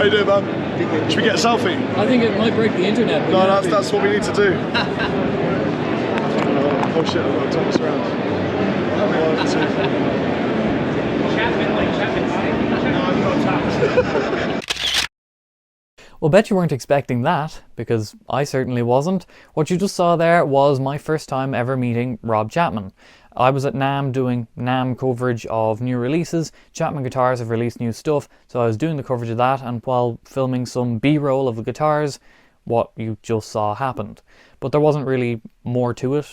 How you doing, man? Should we get a selfie? I think it might break the internet. No, that's what we need to do. Oh shit, I've got to turn this around. Well, bet you weren't expecting that, because I certainly wasn't. What you just saw there was my first time ever meeting Rob Chapman. I was at Namm doing Namm coverage of new releases. Chapman Guitars have released new stuff, so I was doing the coverage of that, and while filming some B-roll of the guitars, what you just saw happened. But there wasn't really more to it.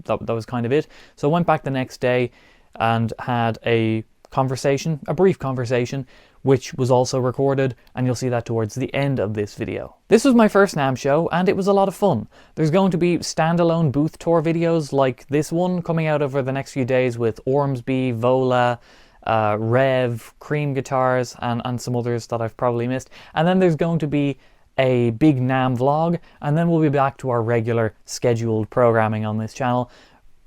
That was kind of it. So I went back the next day and had a conversation, a brief conversation, which was also recorded, and you'll see that towards the end of this video. This was my first Namm show, and it was a lot of fun. There's going to be standalone booth tour videos like this one coming out over the next few days with Ormsby, Vola, Rev, Cream Guitars, and some others that I've probably missed. And then there's going to be a big Namm vlog, and then we'll be back to our regular scheduled programming on this channel.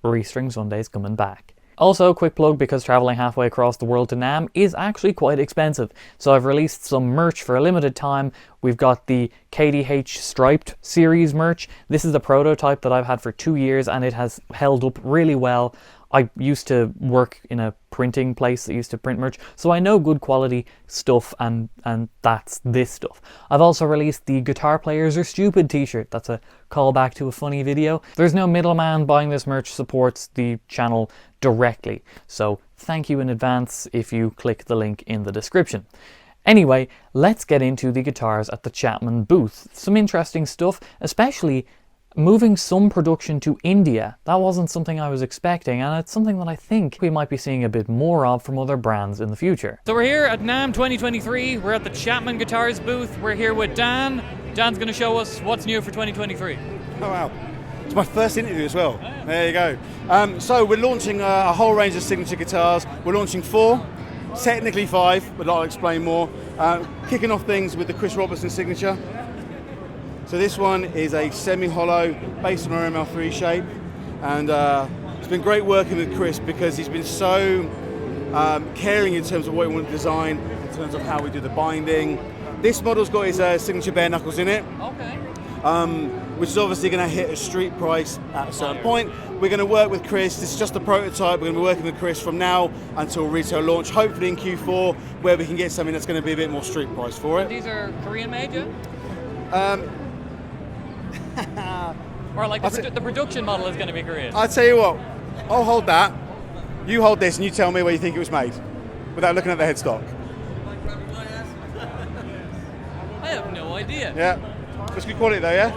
Restring Sunday's coming back. Also, quick plug, because travelling halfway across the world to Namm is actually quite expensive. So I've released some merch for a limited time. We've got the KDH Striped series merch. This is the prototype that I've had for 2 years, and it has held up really well. I used to work in a printing place that used to print merch, so I know good quality stuff, and that's this stuff. I've also released the Guitar Players Are Stupid t-shirt. That's a callback to a funny video. There's no middleman. Buying this merch supports the channel directly, so thank you in advance if you click the link in the description. Anyway, let's get into the guitars at the Chapman booth. Some interesting stuff, especially moving some production to India. That wasn't something I was expecting, and it's something that I think we might be seeing a bit more of from other brands in the future. So we're here at Namm 2023. We're at the Chapman Guitars booth. We're here with Dan. Dan's going to show us what's new for 2023. Oh wow, it's my first interview as well. There you go. So we're launching a whole range of signature guitars. We're launching 4, technically 5, but I'll explain more. Kicking off things with the Chris Robertson signature. So this one is a semi-hollow based on our ML3 shape, and it's been great working with Chris because he's been so caring in terms of what we want to design, in terms of how we do the binding. This model's got his signature bare knuckles in it, Okay. which is obviously going to hit a street price at a certain point. We're going to work with Chris. This is just a prototype. We're going to be working with Chris from now until retail launch, hopefully in Q4, where we can get something that's going to be a bit more street price for it. These are Korean made, yeah? Or like the production model is going to be Korean? I'll tell you what, I'll hold that. You hold this and you tell me where you think it was made, without looking at the headstock. I have no idea. Yeah, it's good quality though, yeah?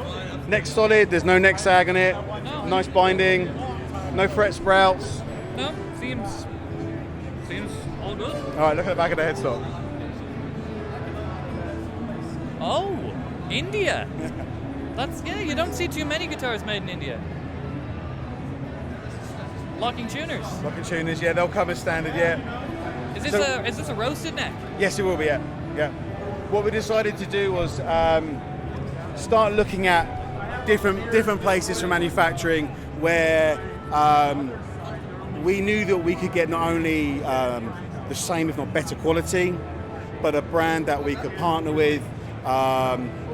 Neck's solid, there's no neck sag on it, No. nice binding, no fret sprouts. No, seems all good. Alright, look at the back of the headstock. Oh, India. That's, yeah, you don't see too many guitars made in India. Locking tuners. Locking tuners, yeah, they'll come as standard, yeah. Is this a roasted neck? Yes, it will be, yeah. Yeah. What we decided to do was start looking at different places for manufacturing where we knew that we could get not only the same, if not better quality, but a brand that we could partner with,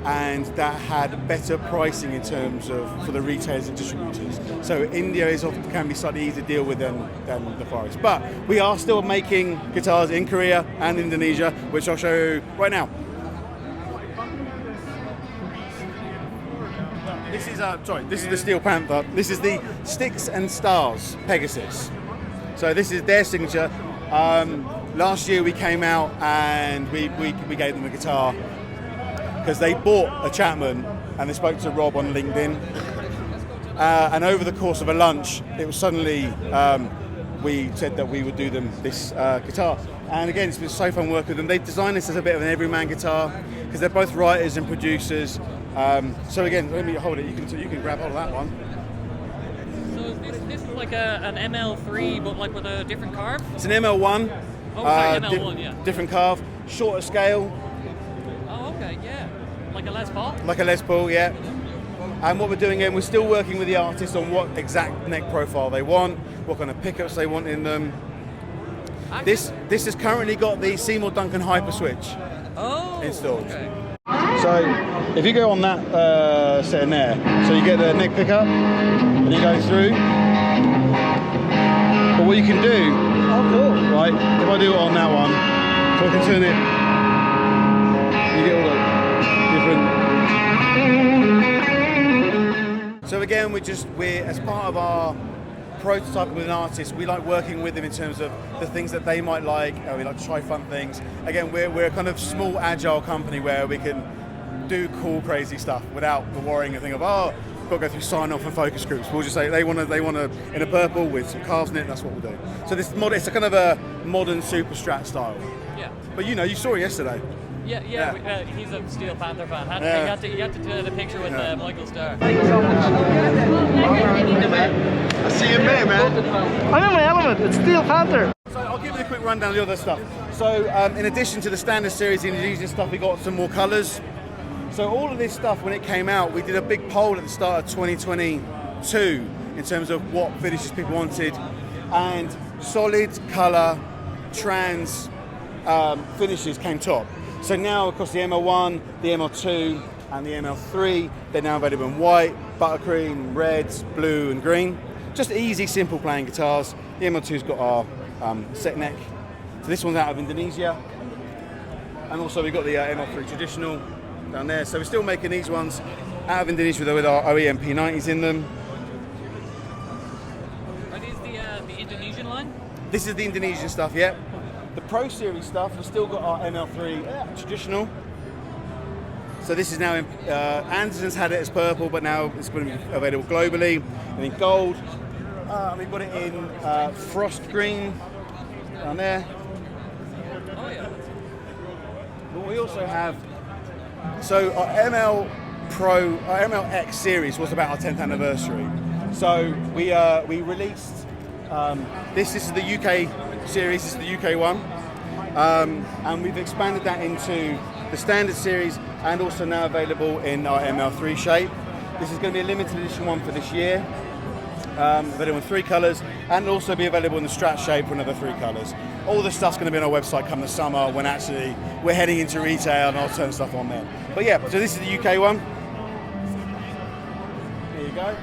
and that had better pricing in terms of for the retailers and distributors. So India can be slightly easier to deal with than the Far East. But we are still making guitars in Korea and Indonesia, which I'll show you right now. This is the Steel Panther. This is the Sticks and Stars Pegasus. So this is their signature. Last year we came out and we gave them a guitar because they bought a Chapman and they spoke to Rob on LinkedIn. And over the course of a lunch, it was suddenly we said that we would do them this guitar. And again, it's been so fun working with them. They designed this as a bit of an everyman guitar because they're both writers and producers. So again, let me hold it. You can grab hold of that one. So this is like an ML3, but like with a different carve? It's an ML1. Oh, sorry, ML1, yeah. Different carve, shorter scale. Oh, okay, yeah. Like a Les Paul? Like a Les Paul, yeah. And what we're doing here, we're still working with the artist on what exact neck profile they want, what kind of pickups they want in them. This has currently got the Seymour Duncan Hyper Switch. Oh, installed. Okay. So if you go on that setting there, so you get the neck pickup and you go through. But what you can do, right, if I do it on that one, so I can turn it, you get all the different. So again, we're as part of our prototyping with an artist, we like working with them in terms of the things that they might like. We like to try fun things. Again, we're a kind of small, agile company where we can do cool, crazy stuff without the worrying thing of, oh, we've got to go through sign-off and focus groups. We'll just say they want to in a purple with some cars in it. That's what we'll do. So it's a kind of a modern super strat style. Yeah. But you saw it yesterday. Yeah. He's a Steel Panther fan. You had to do the picture with Michael Starr. I see you there, man. I'm in my element. It's Steel Panther. So I'll give you a quick rundown of the other stuff. So in addition to the standard series, the Indonesian stuff, we got some more colours. So all of this stuff, when it came out, we did a big poll at the start of 2022 in terms of what finishes people wanted, and solid colour, trans finishes came top. So now across the ML1, the ML2 and the ML3, they're now available in white, buttercream, red, blue and green. Just easy, simple playing guitars. The ML2's got our set neck. So this one's out of Indonesia. And also we've got the ML3 traditional down there. So we're still making these ones out of Indonesia with our OEM P90s in them. Are these the Indonesian line? This is the Indonesian stuff, yeah. The Pro Series stuff, we've still got our ML3 traditional. So this is now, Anderson's had it as purple, but now it's going to be available globally. And in gold, we've got it in frost green down there. Oh yeah. But we also have, so our ML Pro, our MLX series was about our 10th anniversary. So we released, this is the UK series, this is the UK one. And we've expanded that into the standard series and also now available in our ML3 shape. This is going to be a limited edition one for this year. Available in 3 colours and also be available in the Strat shape for another 3 colours. All this stuff's going to be on our website come the summer when actually we're heading into retail and I'll turn stuff on there. But yeah, so this is the UK one. There you go.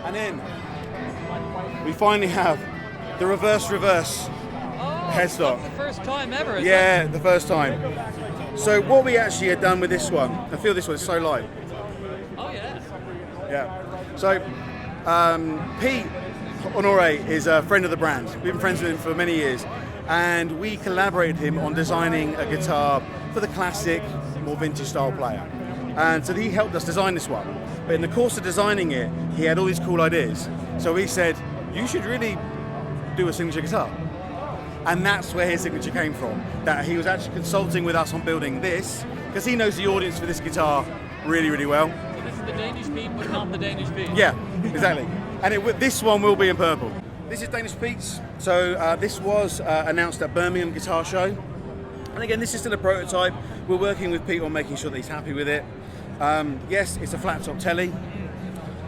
And then we finally have the reverse headstock. The first time ever, is Yeah, the first time. So what we actually had done with this one, I feel this one is so light. Oh yeah. Yeah. So Pete Honore is a friend of the brand. We've been friends with him for many years, and we collaborated him on designing a guitar for the classic, more vintage style player. And so he helped us design this one. But in the course of designing it, he had all these cool ideas. So we said, you should really do a signature guitar. And that's where his signature came from. That he was actually consulting with us on building this, because he knows the audience for this guitar really, really well. So this is the Danish Pete, but not the Danish Pete. Yeah, exactly. And this one will be in purple. This is Danish Pete's. So this was announced at Birmingham Guitar Show. And again, this is still a prototype. We're working with Pete on making sure that he's happy with it. Yes, it's a flat top telly,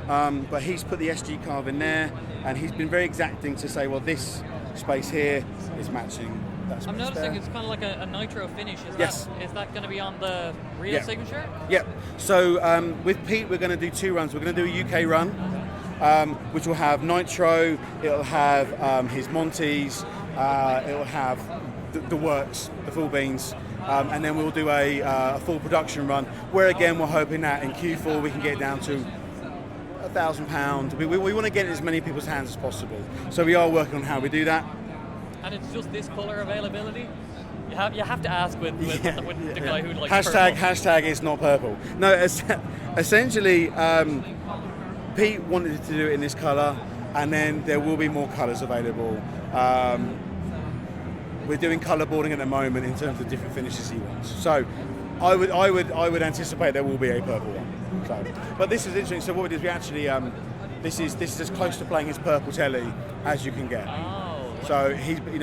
but he's put the SG carve in there, and he's been very exacting to say, well, this space here is matching that space. I'm noticing there. it's kind of like a nitro finish. Yes. Is that going to be on the real signature? Yeah. So with Pete, we're going to do 2 runs. We're going to do a UK run, which will have nitro. It'll have his Montes. It'll have the works, the full beans. And then we'll do a full production run, where again we're hoping that in Q4 we can get it down to £1,000. We want to get it in as many people's hands as possible. So we are working on how we do that. And it's just this colour availability? You have to ask with the guy who likes Hashtag it's not purple. No, essentially Pete wanted to do it in this colour, and then there will be more colours available. We're doing colour boarding at the moment in terms of different finishes he wants. So I would anticipate there will be a purple one. So, but this is interesting. So what we did is we actually this is as close to playing his purple telly as you can get. Oh. So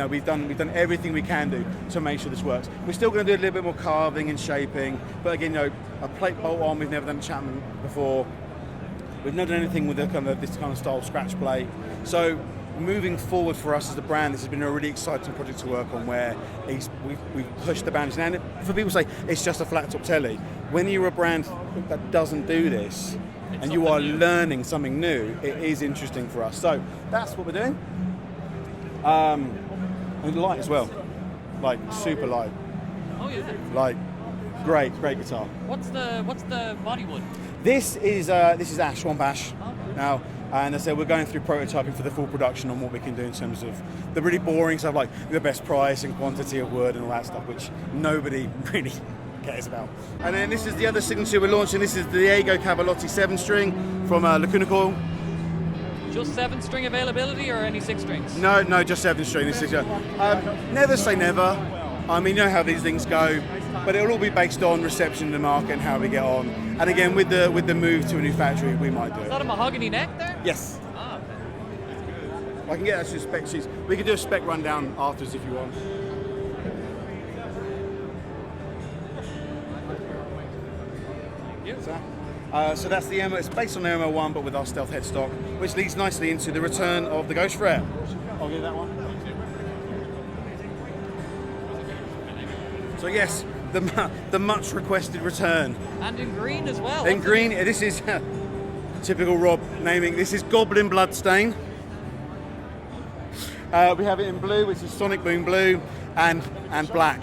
we've done everything we can do to make sure this works. We're still going to do a little bit more carving and shaping, but again, a plate bolt on. We've never done Chapman before. We've never done anything with this kind of style scratch plate. So moving forward for us as a brand, this has been a really exciting project to work on, where we've pushed the boundaries. And for people say it's just a flat top telly, when you're a brand that doesn't do this, and you are learning something new, it is interesting for us. So that's what we're doing. And light as well, like super light. Oh yeah. Like great guitar. What's the body wood? This is ash, swamp ash. Okay. Now, and as I said, we're going through prototyping for the full production on what we can do in terms of the really boring stuff, like the best price and quantity of wood and all that stuff, which nobody really cares about. And then this is the other signature we're launching. This is the Diego Cavalotti 7-string from Lacuna Coil. Just 7-string availability or any 6 strings? No, just 7-string. This is never say never. I mean, you know how these things go, but it'll all be based on reception in the market and how we get on. And again, with the move to a new factory, we might do it. Is that a mahogany neck there? Yes. Ah, okay. I can get us to spec sheets. We can do a spec rundown afterwards if you want. So that's the MO. It's based on the MO1, but with our stealth headstock, which leads nicely into the return of the Ghost Rare. I'll give that one. So yes, the much requested return. And in green as well. In green, this is typical Rob naming. This is Goblin Bloodstain. We have it in blue, which is Sonic Boom Blue, and black.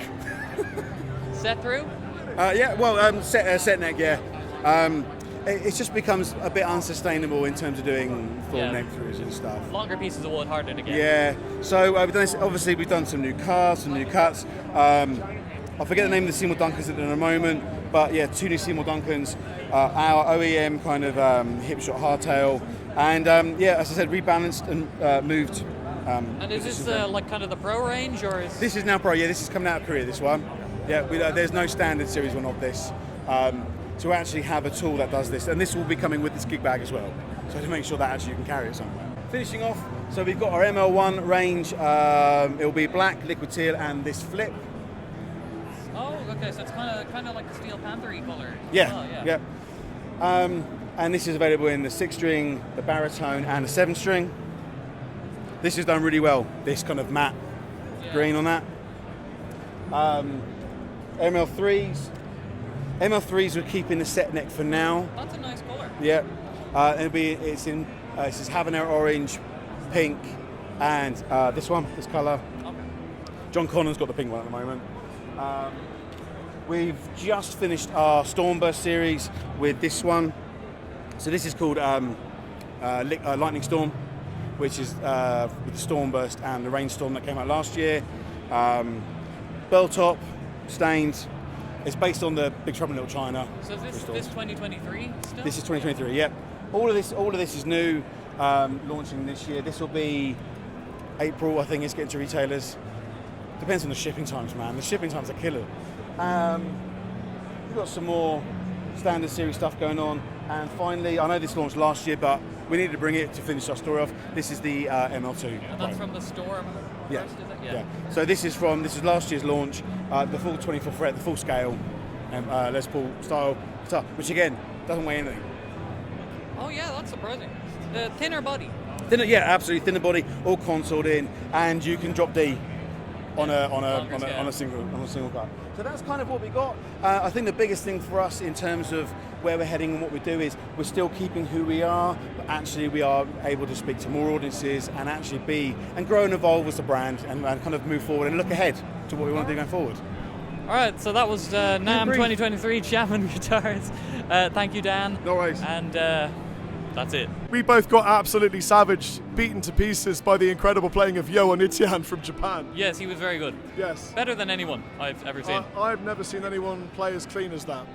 Set through? Yeah, well, set neck, yeah. It just becomes a bit unsustainable in terms of doing full neck throughs and stuff. Longer pieces of wood, harder to get. Yeah, so we've done this, obviously we've done some new cars, some new cuts. I forget the name of the Seymour Duncans in a moment, but yeah, 2 new Seymour Duncans, our OEM kind of hip shot hardtail, and yeah, as I said, rebalanced and moved. And is this like kind of the pro range, or is This is now pro? Yeah, this is coming out of Korea. This one. Yeah, there's no standard series one of this. To actually have a tool that does this, and this will be coming with this gig bag as well, so to make sure that actually you can carry it somewhere. Finishing off, so we've got our ML1 range. It'll be black, liquid teal, and this flip. Oh, okay, so it's kind of like the Steel Panther-y colour. Yeah, yeah. And this is available in the 6-string, the baritone, and the 7-string. This is done really well. This kind of matte green on that. ML3s we're keeping the set neck for now. That's a nice colour. Yeah, it's this Habanero orange, pink, and this colour. Okay. John Connon's got the pink one at the moment. We've just finished our Stormburst series with this one. So this is called Lightning Storm, which is with the Stormburst and the Rainstorm that came out last year. Bell top, stained. It's based on the Big Trouble in Little China. So is this 2023 still? This is 2023. Yep. All of this is new, launching this year. This will be April, I think. It's getting to retailers. Depends on the shipping times, man. The shipping times are killer. We've got some more standard series stuff going on, and finally, I know this launched last year, but we needed to bring it to finish our story off. This is the ML2. And that's from the Storm. Yeah. First, is it? Yeah. So this is last year's launch, the full 24 fret, the full scale, Les Paul style guitar, which again doesn't weigh anything. Oh yeah, that's surprising. The thinner body. Thinner, yeah, absolutely thinner body, all consoled in, and you can drop D on a single cut. So that's kind of what we got. I think the biggest thing for us in terms of where we're heading and what we do is we're still keeping who we are, but actually we are able to speak to more audiences and actually be and grow and evolve as a brand and kind of move forward and look ahead to what we want to do going forward. All right, so that was Namm 2023 Chapman Guitars. Thank you, Dan. No worries. And that's it. We both got absolutely savaged, beaten to pieces by the incredible playing of Yo Onityan from Japan. Yes, he was very good. Yes. Better than anyone I've ever seen. I've never seen anyone play as clean as that.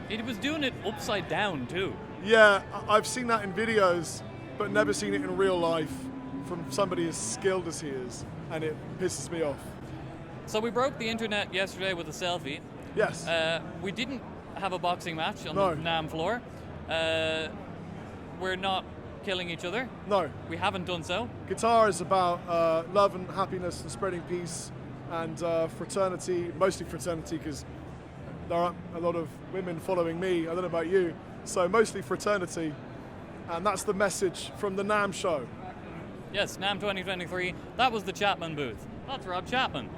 He was doing it upside down too. Yeah, I've seen that in videos, but never seen it in real life from somebody as skilled as he is, and it pisses me off. So we broke the internet yesterday with a selfie. Yes. We didn't have a boxing match on No. the Namm floor. We're not killing each other. No. We haven't done so. Guitar is about love and happiness and spreading peace and fraternity, mostly fraternity because there aren't a lot of women following me. I don't know about you. So mostly fraternity, and that's the message from the Namm show. Yes, Namm 2023. That was the Chapman booth. That's Rob Chapman.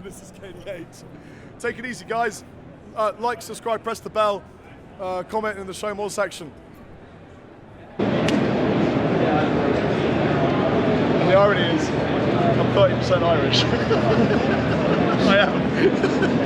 This is KD8. Take it easy, guys. Like, subscribe, press the bell, comment in the show more section. And the irony is, I'm 30% Irish. I am.